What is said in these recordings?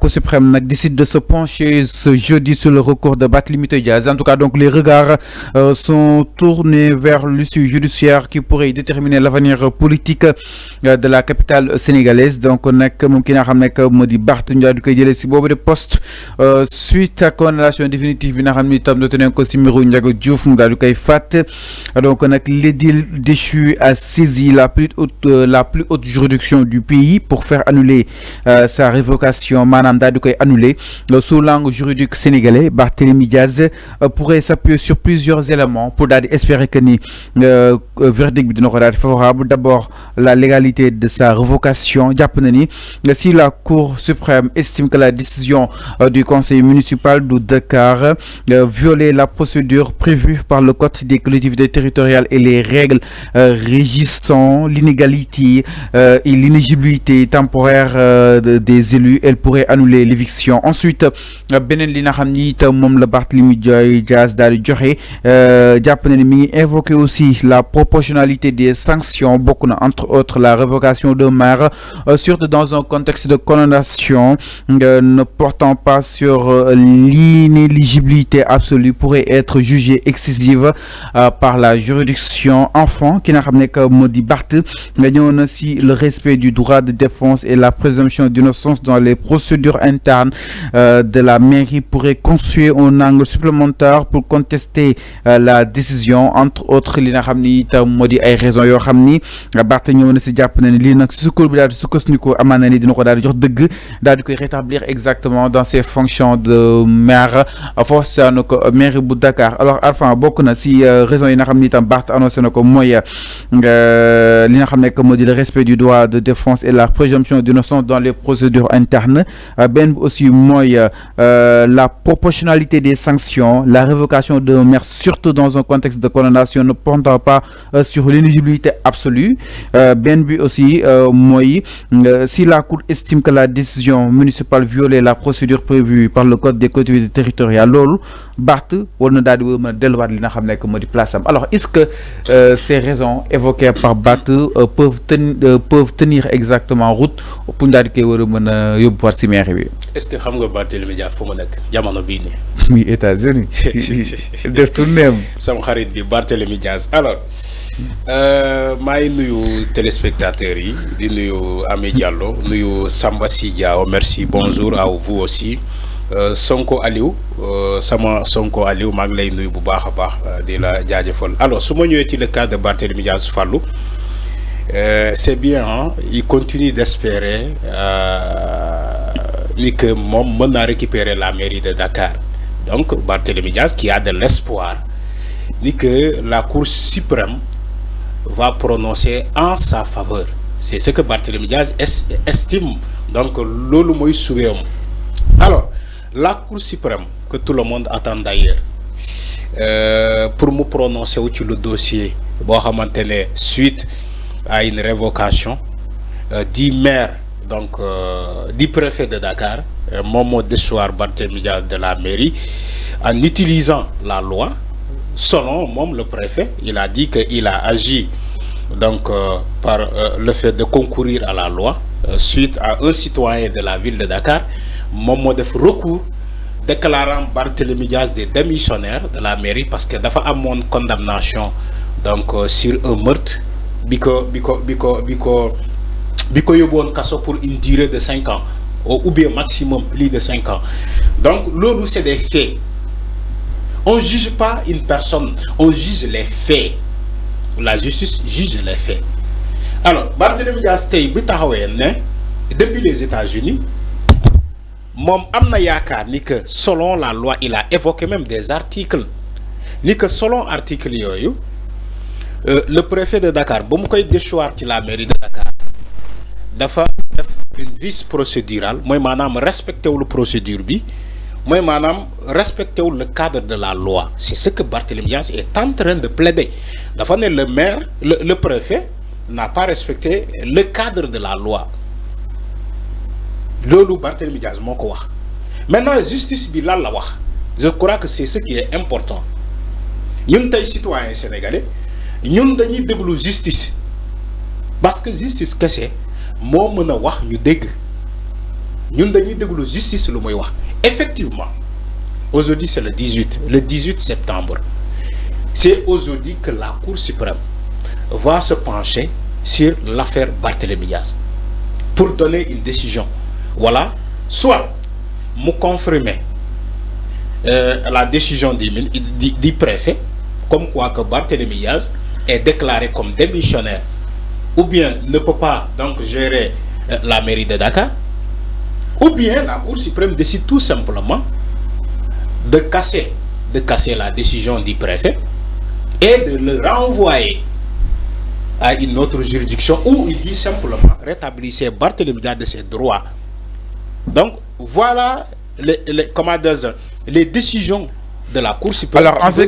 Cour suprême décide de se pencher ce jeudi sur le recours de Barthélémy Dias. En tout cas, donc les regards sont tournés vers l'issue judiciaire qui pourrait déterminer l'avenir politique de la capitale sénégalaise. Donc on a moom ki nga xam ne moo di Barth Ndiaye di koy jëlee si boobu de poste suite à condamnation définitive bi nga xam ne itam noté nañ ko si mbiru Ndiaga Diouf mu daal di koy fàtt. Donc nag l'édile déchu a saisi la plus haute juridiction du pays pour faire annuler sa révocation maanaam daal di koy annuler sous l'angle juridique sénégalais. Barthélémy Dias pourrait s'appuyer sur plusieurs éléments pour daal di espérer que ni verdict bi dina ko daal di favorable. D'abord la légalité de sa révocation. Jàpp na ni si la Cour suprême estime que la décision du conseil municipal de Dakar violait la procédure prévue par le code des collectivités territoriales et les règles régissant l'inégalité et l'inéligibilité temporaire des élus, elle pourrait annuler l'éviction. Ensuite beneen li nga xam ni itam moom la Barthélémy Dias daal di joxe jàpp na ni mi ngi invoquer aussi la proportionnalité des sanctions, bokk na entre autres la révocation de maire, surtout dans un contexte de condamnation ne portant pas sur l'inéligibilité absolue, pourrait être jugée excessive par la juridiction. Enfin ki nga xam ne que moo di Barth nga ñëw na si le respect du droit de défense et la présomption d'innocence dans les procédures internes de la mairie pourrait constituer un angle supplémentaire pour contester la décision. Entre autres li nga xam ni itam moo di ay raisons yoo xam ni Barth ñëw na si jàpp na ni lii nag si sukkur bi daal di sukkandiku amaan na ni dina ko daal di jox dëgg daal di koy rétablir exactement dans ses fonctions de maire foofu sa na ko mairie bu Dakar. Alors enfin bokk na si raisons yi nga xam ni itam Barth annoncé na ko mooy li nga xam ne que moo di le respect du droit de défense et la présomption d'innocence dans les procédures internes. benn bi aussi mooy la proportionnalité des sanctions, la révocation d'un maire surtout dans un contexte de condamnation ne portant pas sur l'éligibilité absolue. benn bi aussi mooy si la Cour estime que la décision municipale violait la procédure prévue par le code des collectivités territoriales, loolu Barth war na daal di mën a delluwaat li nga xam ne que moo di place am. Alors est-ce que ces raisons évoquées par Barth peuvent tenir exactement route pour daal di koy war a mën a yóbbuwaat si mairie bi. est-ce que xam nga Barthélémy Dias fu mu nekk jamono bii nii. muy États-Unis def tournéem. sama xarit bi Barthélémy Dias. Alors maa ngi nuyu téléspectateurs yi di nuyu Amé Diallo nuyu Samba Si Diao, merci, bonjour à vous aussi. Sonko Aliou sama Sonko Aliou maa ngi lay nuyu bu baax a baax di la jaajëfal. Alors su ma ñëwee ci le cas de Barthélémy Dias Fallou c'est bien hein? Il continue d'espérer ni que moom mën naa récupérer la mairie de Dakar. Donc Barthélémy Dias qui a de l'espoir ni que la Cour suprême va prononcer en sa faveur. C'est ce que Barthélémy Dias estime. Donc loolu mooy suweem. Alors la Cour suprême que tout le monde attend d'ailleurs pour me prononcer sur le dossier boo xamante ne suite à une révocation du maire donc du préfet de Dakar moom moo déchoir Barthélémy Dias de la mairie en utilisant la loi. Selon moom le préfet, il a dit qu'il a agi donc par le fait de concourir à la loi suite à un citoyen de la ville de Dakar moom moo def recours déclarant Barthélémy Dias des démissionnaires de la mairie parce que dafa amoon condamnation donc sur un meurtre bi ko yóbbuwoon kaso pour une durée de 5 ans ou bien maximum plus de 5 ans. Donc loolu c'est des faits. On ne juge pas une personne, on juge les faits. La justice juge les faits. Alors Barthélémy Dias tey bi taxawee ne depuis les États-Unis moom am na yaakaar ni que selon la loi, il a évoqué même des articles ni que selon articles yooyu le préfet de Dakar ba mu koy déchoir ci la mairie de Dakar dafa def une vice procédurale mooy maanaam respecté wul procédure bi mooy maanaam respecté wul le cadre de la loi. C'est ce que Barthélémy Dias est en train de plaider. Dafa ne le maire le préfet n'a pas respecté le cadre de la loi. Loolu Barthélémy Dias moo ko wax. Maintenant justice bi lan la wax. Je crois que c'est ce qui est important. Ñun tey citoyens sénégalais ñun dañuy déglu justice parce que justice kese moo mën a wax ñu dégg. ñun dañuy déglu justice lu muy wax effectivement aujourd'hui c'est le 18 septembre c'est aujourd'hui que la Cour suprême va se pencher sur l'affaire Barthélémy Diaz pour donner une décision. Voilà, soit nous confirmer la décision du préfet, comme quoi que Barthélémy Diaz est déclaré comme démissionnaire, ou bien ne peut pas donc gérer la mairie de Dakar, ou bien la Cour suprême décide tout simplement de casser la décision du préfet et de le renvoyer à une autre juridiction où il dit simplement rétablissez Barthélémy Diaz de ses droits. Donc voilà les décisions de la Cour suprême. Alors en ce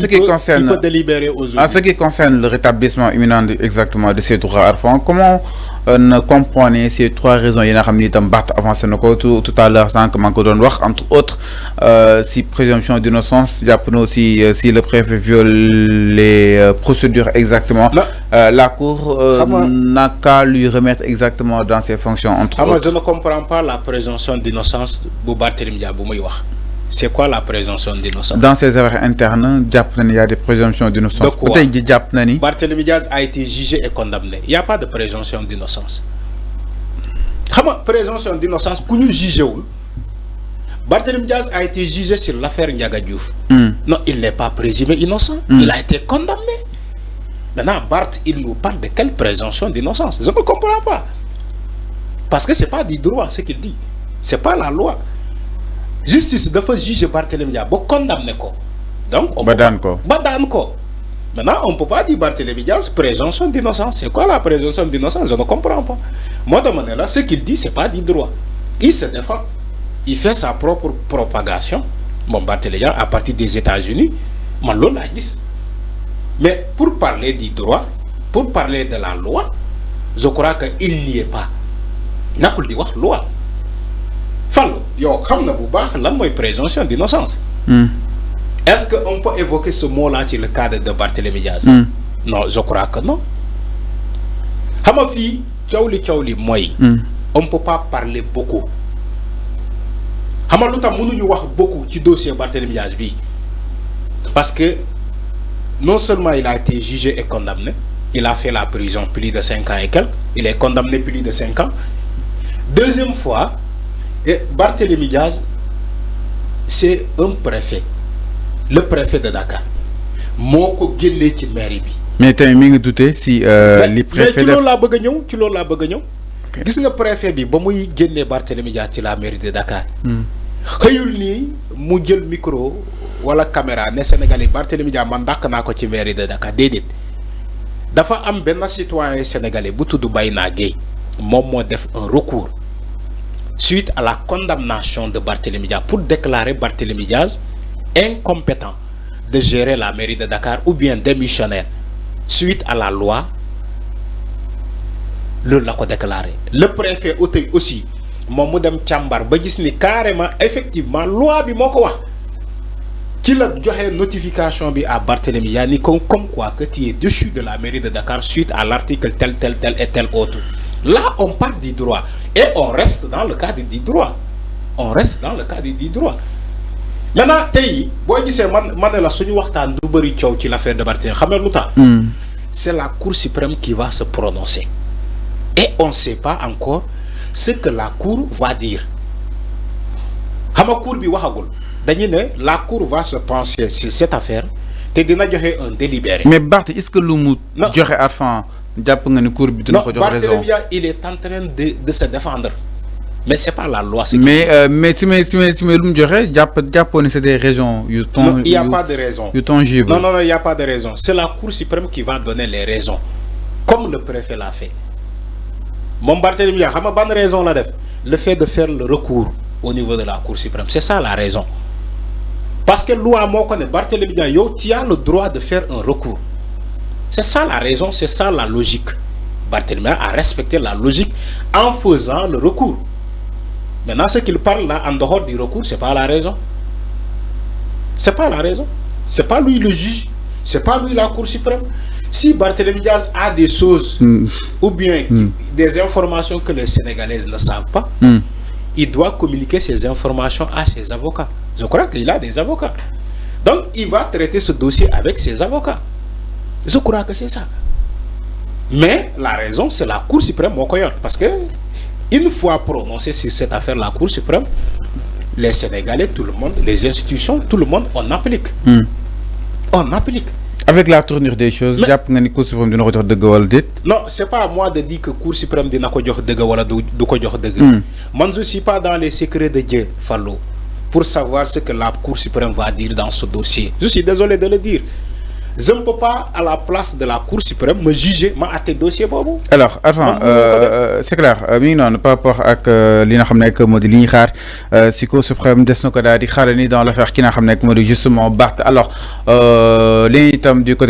qui concerne délibérer aujourd'hui. En ce qui concerne le rétablissement imminent exactement de ces droits Arfan, comment comprenez ces trois raisons? Il y a avancé tout à l'heure entre autres si présomption d'innocence, il y a aussi si le préfet viole les procédures exactement. La Cour n'a qu'à lui remettre exactement dans ses fonctions entre autres. Je ne comprends pas la présomption d'innocence de Barthélémy Diaz. C'est quoi la présomption d'innocence? Dans ces affaires internes, il y a des présomptions d'innocence. Barthélémy Diaz a été jugé et condamné. Il n'y a pas de présomption d'innocence. Comment présomption d'innocence pour nous juger? Barthélémy Diaz a été jugé sur l'affaire Ndiaga Diouf. Non, il n'est pas présumé innocent. Il a été condamné. Maintenant, Bart, il nous parle de quelle présomption d'innocence? Je ne comprends pas. Parce que ce n'est pas du droit ce qu'il dit. Ce n'est pas la loi. Justice doit juger Barthélémy Diaz, condamner quoi. Donc on Badan ko. Maintenant on ne peut pas dire Barthélémy Diaz présomption d'innocence. C'est quoi la présomption d'innocence? Je ne comprends pas. Moi de manière là, ce qu'il dit c'est pas du droit. Il se défend. Il fait sa propre propagation. Bon Barthélémy Diaz à partir des États-Unis, mais pour parler du droit, pour parler de la loi, je crois qu'il n'y est pas. N'a pas dit loi. Fallo, yo, xam na bu baax lan moy présomption d'innocence. Est-ce qu'on peut évoquer ce mot-là dans le cadre de Barthélémy Diaz? Non, je crois que non. Hama fi ciowli moy. On ne peut pas parler beaucoup. Hama lutam mënu ñu wax beaucoup ci dossier Barthélémy Diaz bi. Parce que non seulement il a été jugé et condamné, il a fait la prison plus de 5 ans et quelques, il est condamné plus de 5 ans. Deuxième fois, et Barthélémy Diaz, c'est un préfet, le préfet de Dakar. Moko génné ci mairie bi. Mais tay mi ngi douté si les préfets. Mais ci loolu la bëgg ñëw, ci loolu la bëgg ñëw. Gis nga préfet bi ba muy génné Barthélémy Diaz ci la mairie de Dakar. Xeyul ni mu jël micro wala caméra né Sénégalais Barthélémy Diaz man dakk na ko ci mairie de Dakar dédét. Dafa am ben citoyen sénégalais bu tuddu Bayna Gueye mom mo def un recours suite à la condamnation de Barthélémy Diaz pour déclarer Barthélémy Diaz incompétent de gérer la mairie de Dakar ou bien démissionnaire suite à la loi. Le l'a déclaré. Le préfet aussi mon modem Tchambar ba gis ni carrément effectivement loi bi moko wax qui la joxe notification bi à Barthélémy Diaz ni comme quoi que tu es dessus de la mairie de Dakar suite à l'article tel et tel autre. Là, on parle du droit. Et on reste dans le cadre du droit. On reste dans le cadre du droit. Maintenant, l'affaire de Barthélémy, c'est la Cour suprême qui va se prononcer. Et on ne sait pas encore ce que la Cour va dire. La Cour va se pencher sur cette affaire. Un délibéré. Mais Bart, est-ce que l'homme dirait enfin? Non, Barthélémy Diaz, il est en train de se défendre. Mais ce n'est pas la loi. Mais si l'homme dirait, c'est des raisons. Non, il n'y a pas de raison. Non, il n'y a pas de raison. C'est la Cour suprême qui va donner les raisons. Comme le préfet l'a fait. Mon Barthélémy Diaz, bonne raison là. Le fait de faire le recours au niveau de la Cour suprême. C'est ça la raison. Parce que la loi, Barthélémy Diaz, tu as le droit de faire un recours. C'est ça la raison, c'est ça la logique. Barthélémy a respecté la logique en faisant le recours. Maintenant, ce qu'il parle là, en dehors du recours, c'est pas la raison. C'est pas la raison. C'est pas lui le juge. C'est pas lui la Cour suprême. Si Barthélémy Diaz a des choses ou bien des informations que les Sénégalais ne savent pas, il doit communiquer ces informations à ses avocats. Je crois qu'il a des avocats. Donc, il va traiter ce dossier avec ses avocats. Je crois que c'est ça. Mais la raison, c'est la Cour suprême Mokoyon. Parce que, une fois prononcé sur cette affaire, la Cour suprême, les Sénégalais, tout le monde, les institutions, tout le monde, on applique. On applique. Avec la tournure des choses, jàpp nga ni Cour suprême dina ko jox dëgg wala déet? Non, c'est pas à moi de dire que Cour suprême dina ko jox dëgg wala du ko jox dëgg. Moi, je suis pas dans les secrets de Dieu, Fallou, pour savoir ce que la Cour suprême va dire dans ce dossier. Je suis désolé de le dire. Je ne peux pas, à la place de la Cour suprême, me juger, m'attaquer dossier bobo. Alors, attends, c'est clair, non, par rapport à li nga xam ne moo di li ñuy xaar si Cour suprême des na ko daal di xaarani dans l'affaire ki nga xam ne moo di justement Barth. Alors, li itam du côté